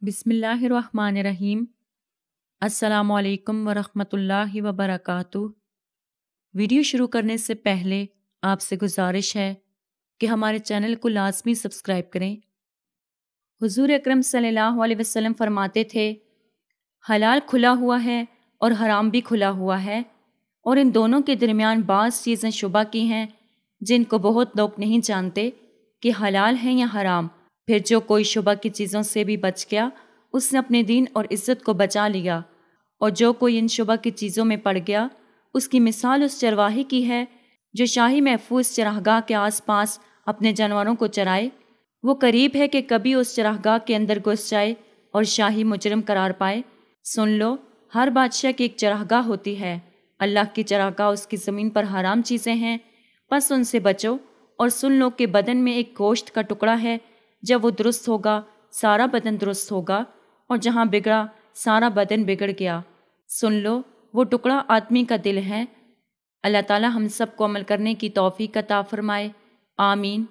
بسم اللہ الرحمن الرحیم۔ السلام علیکم ورحمۃ اللہ وبرکاتہ۔ ویڈیو شروع کرنے سے پہلے آپ سے گزارش ہے کہ ہمارے چینل کو لازمی سبسکرائب کریں۔ حضور اکرم صلی اللہ علیہ وسلم فرماتے تھے، حلال کھلا ہوا ہے اور حرام بھی کھلا ہوا ہے، اور ان دونوں کے درمیان بعض چیزیں شبہ کی ہیں جن کو بہت لوگ نہیں جانتے کہ حلال ہیں یا حرام۔ پھر جو کوئی شبہ کی چیزوں سے بھی بچ گیا اس نے اپنے دین اور عزت کو بچا لیا، اور جو کوئی ان شبہ کی چیزوں میں پڑ گیا اس کی مثال اس چرواہے کی ہے جو شاہی محفوظ چراگاہ کے آس پاس اپنے جانوروں کو چرائے۔ وہ قریب ہے کہ کبھی اس چراگاہ کے اندر گھس جائے اور شاہی مجرم قرار پائے۔ سن لو، ہر بادشاہ کی ایک چراگاہ ہوتی ہے، اللہ کی چراگاہ اس کی زمین پر حرام چیزیں ہیں، پس ان سے بچو۔ اور سن لو کہ بدن میں ایک گوشت کا ٹکڑا ہے، جب وہ درست ہوگا سارا بدن درست ہوگا، اور جہاں بگڑا سارا بدن بگڑ گیا۔ سن لو، وہ ٹکڑا آدمی کا دل ہے۔ اللہ تعالی ہم سب کو عمل کرنے کی توفیق عطا فرمائے، آمین۔